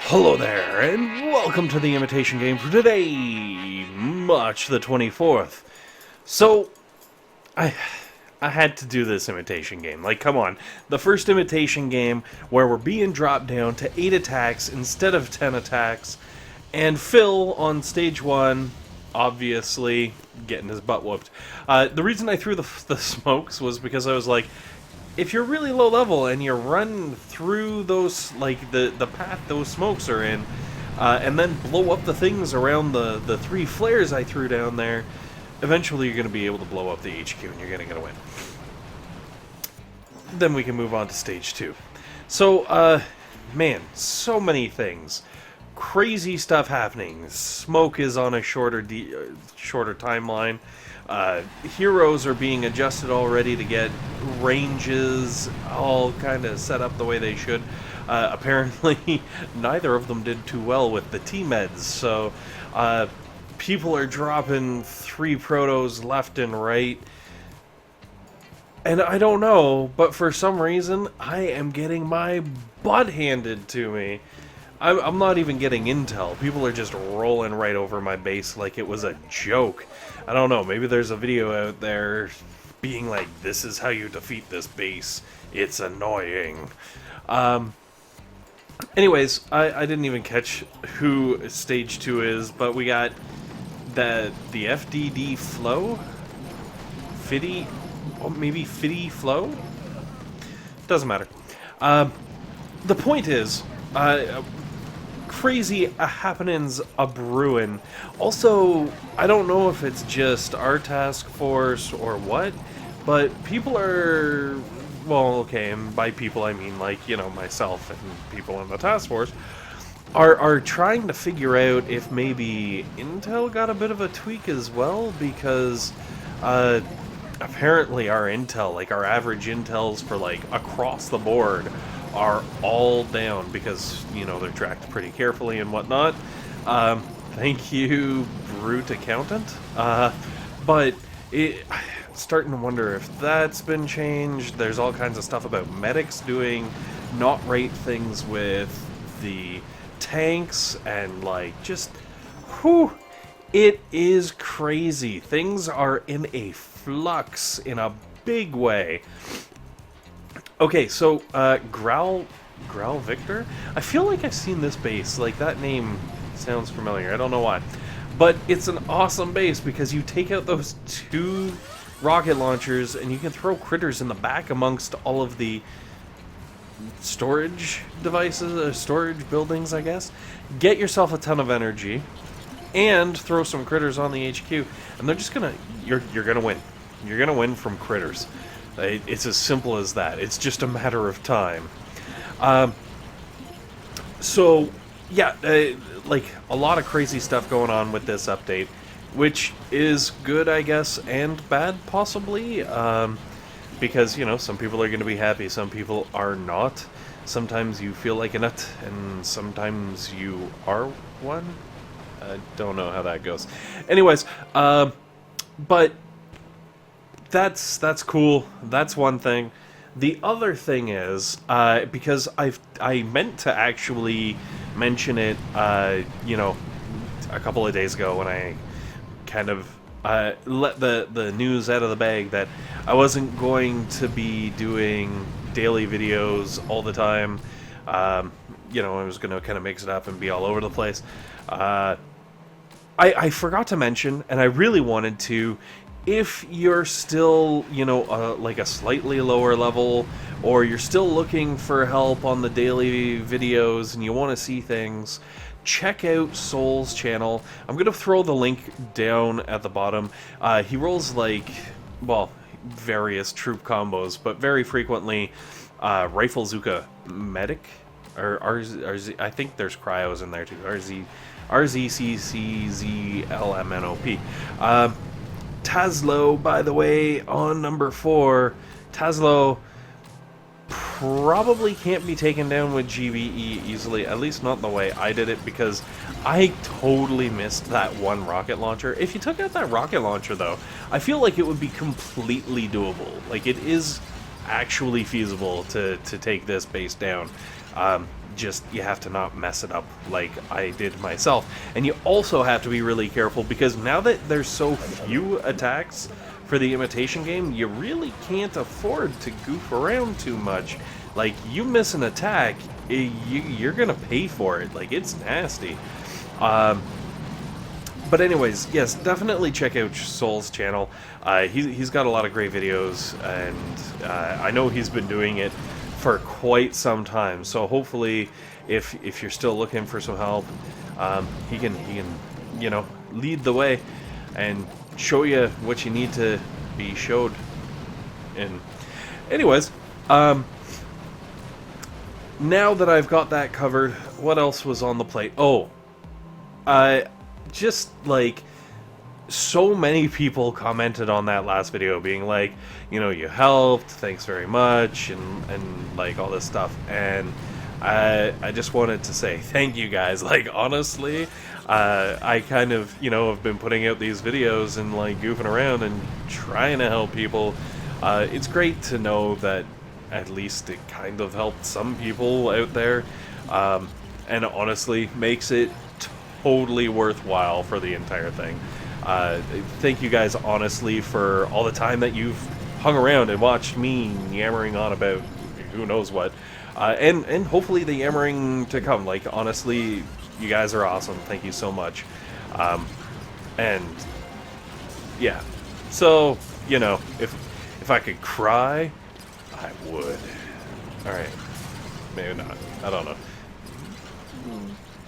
Hello there, and welcome to the Imitation Game for today, March the 24th. So, I had to do this Imitation Game. Like, come on. The first Imitation Game where we're being dropped down to 8 attacks instead of 10 attacks, and Phil on stage 1, obviously, getting his butt whooped. The reason I threw the smokes was because I was like, if you're really low level and you run through those, like, the path those smokes are in, and then blow up the things around the 3 flares I threw down there, eventually you're going to be able to blow up the HQ and you're going to get a win. Then we can move on to stage 2. So, man, so many things. Crazy stuff happening. Smoke is on a shorter timeline. Heroes are being adjusted already to get ranges all kind of set up the way they should. Apparently, neither of them did too well with the T-meds, so people are dropping 3 protos left and right. And I don't know, but for some reason, I am getting my butt handed to me. I'm not even getting intel. People are just rolling right over my base like it was a joke. I don't know, maybe there's a video out there being like, this is how you defeat this base. It's annoying. Anyways, I didn't even catch who stage 2 is, but we got the FDD Flow? Fiddy? Oh, maybe Fiddy Flow? Doesn't matter. The point is, crazy happenings a brewing. Also, I don't know if it's just our task force or what, but people are, well, okay, and by people I mean, like, you know, myself and people in the task force are trying to figure out if maybe Intel got a bit of a tweak as well, because apparently our Intel, like our average Intels for like across the board, are all down because, you know, they're tracked pretty carefully and whatnot. Thank you, Brute Accountant. But starting to wonder if that's been changed. There's all kinds of stuff about medics doing not right things with the tanks, and like, just, whew, it is crazy. Things are in a flux in a big way. Okay, so, Growl Victor? I feel like I've seen this base, like, that name sounds familiar, I don't know why. But it's an awesome base, because you take out those 2 rocket launchers, and you can throw critters in the back amongst all of the storage devices, storage buildings, I guess. Get yourself a ton of energy, and throw some critters on the HQ, and they're just gonna, you're gonna win. You're gonna win from critters. It's as simple as that. It's just a matter of time. So, yeah, like, a lot of crazy stuff going on with this update, which is good, I guess, and bad, possibly, because, you know, some people are going to be happy, some people are not. Sometimes you feel like a nut, and sometimes you are one. I don't know how that goes. Anyways, but that's cool. That's one thing. The other thing is, because I meant to actually mention it, you know, a couple of days ago when I kind of let the news out of the bag that I wasn't going to be doing daily videos all the time. You know, I was going to kind of mix it up and be all over the place. I forgot to mention, and I really wanted to, if you're still, you know, like a slightly lower level, or you're still looking for help on the daily videos and you want to see things, check out Soul's channel. I'm going to throw the link down at the bottom. He rolls, like, well, various troop combos, but very frequently Rifle Zooka Medic, or RZ, I think there's Cryos in there too, RZCCZLMNOP. Taslow, by the way, on number 4. Taslow probably can't be taken down with GVE easily, at least not the way I did it, because I totally missed that one rocket launcher. If you took out that rocket launcher, though, I feel like it would be completely doable. Like, it is actually feasible to take this base down. Just you have to not mess it up like I did myself. And you also have to be really careful because now that there's so few attacks for the Imitation Game, you really can't afford to goof around too much. Like, you miss an attack, you're gonna pay for it. Like, it's nasty. But anyways, yes, definitely check out Soul's channel. He's got a lot of great videos, and I know he's been doing it for quite some time. So hopefully, if you're still looking for some help, he can you know, lead the way and show you what you need to be showed. And anyways, now that I've got that covered, what else was on the plate? Oh, just like so many people commented on that last video being like, you know, you helped, thanks very much, and like all this stuff. And I just wanted to say thank you guys. Like, honestly, I kind of, you know, have been putting out these videos and like goofing around and trying to help people. It's great to know that at least it kind of helped some people out there, and honestly makes it totally worthwhile for the entire thing. Thank you guys honestly for all the time that you've hung around and watched me yammering on about who knows what, and hopefully the yammering to come. Like, honestly, you guys are awesome. Thank you so much. And yeah, so, you know, if I could cry, I would. Alright, maybe not, I don't know.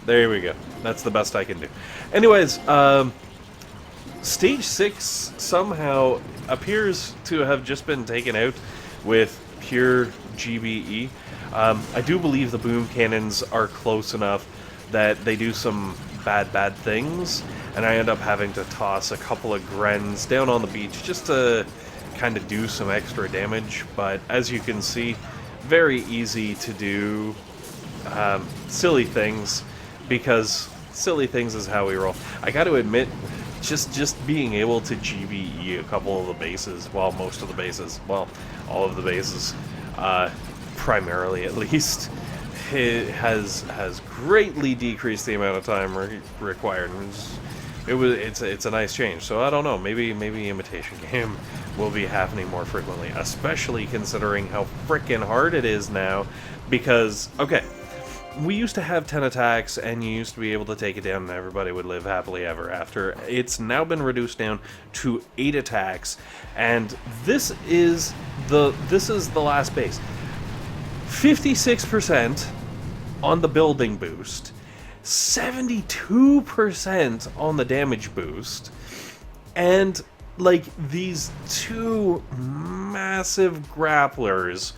There we go. That's the best I can do. Anyways, Stage 6 somehow appears to have just been taken out with pure GBE. I do believe the boom cannons are close enough that they do some bad things, and I end up having to toss a couple of Grens down on the beach just to kind of do some extra damage. But as you can see, very easy to do silly things, because silly things is how we roll. I got to admit, just being able to GBE a couple of the bases, well, most of the bases, well, all of the bases, primarily at least, it has greatly decreased the amount of time required. It's a nice change. So I don't know, maybe Imitation Game will be happening more frequently, especially considering how frickin' hard it is now. Because, okay, we used to have 10 attacks, and you used to be able to take it down, and everybody would live happily ever after. It's now been reduced down to 8 attacks, and this is the last base. 56% on the building boost, 72% on the damage boost, and like these two massive grapplers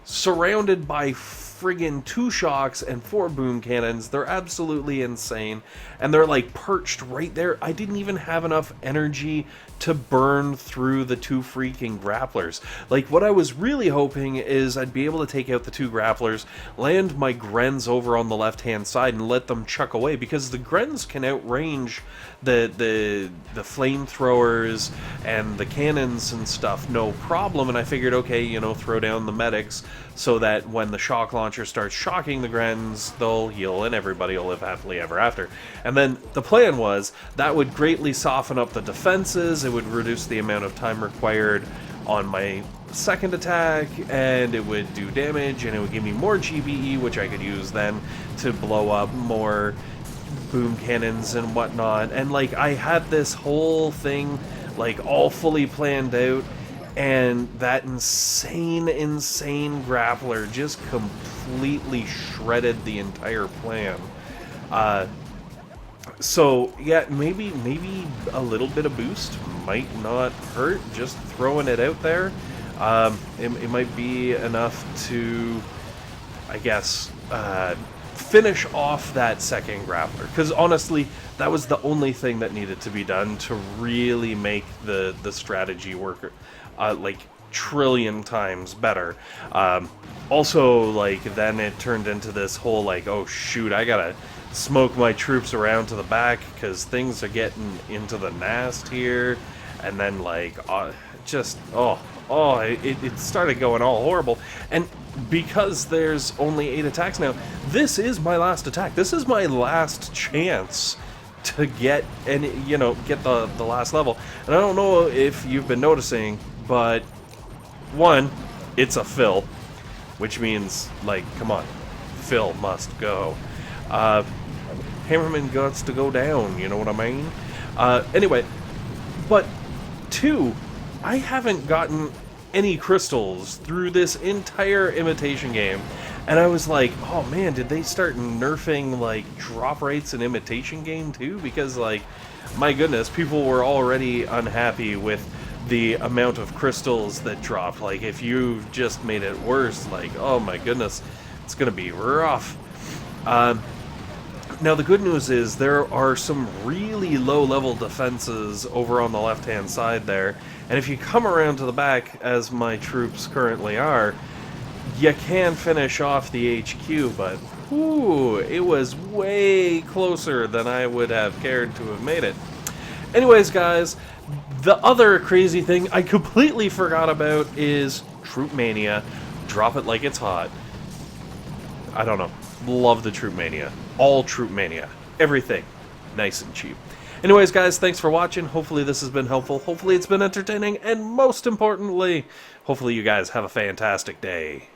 surrounded by friggin' 2 shocks and 4 boom cannons. They're absolutely insane, and they're like perched right there. I didn't even have enough energy to burn through the 2 freaking grapplers. Like, what I was really hoping is I'd be able to take out the 2 grapplers, land my Grens over on the left hand side, and let them chuck away, because the Grens can outrange the flamethrowers and the cannons and stuff no problem. And I figured, okay, you know, throw down the medics so that when the shock launcher starts shocking the Grens, they'll heal and everybody will live happily ever after. And then the plan was that would greatly soften up the defenses, it would reduce the amount of time required on my second attack, and it would do damage, and it would give me more GBE, which I could use then to blow up more boom cannons and whatnot. And like, I had this whole thing like all fully planned out, and that insane grappler just completely shredded the entire plan. So yeah, maybe a little bit of boost might not hurt, just throwing it out there. It might be enough to, I guess, finish off that second grappler, because honestly that was the only thing that needed to be done to really make the strategy work like trillion times better. Also, like, then it turned into this whole like, oh shoot, I gotta smoke my troops around to the back because things are getting into the nast here. And then like just, oh, oh, it started going all horrible. And because there's only 8 attacks now, this is my last attack. This is my last chance to get any, you know, get the last level. And I don't know if you've been noticing, but one, it's a fill, which means, like, come on, fill must go. Hammerman guts to go down, you know what I mean? Anyway, but two, I haven't gotten any crystals through this entire Imitation Game, and I was like, oh man, did they start nerfing, like, drop rates in Imitation Game too? Because, like, my goodness, people were already unhappy with the amount of crystals that dropped. Like, if you've just made it worse, like, oh my goodness, it's gonna be rough. Now, the good news is there are some really low-level defenses over on the left-hand side there, and if you come around to the back, as my troops currently are, you can finish off the HQ, but whew, it was way closer than I would have cared to have made it. Anyways, guys, the other crazy thing I completely forgot about is Troop Mania. Drop it like it's hot. I don't know. Love the Troop Mania. All Troop Mania. Everything. Nice and cheap. Anyways, guys, thanks for watching. Hopefully this has been helpful. Hopefully it's been entertaining. And most importantly, hopefully you guys have a fantastic day.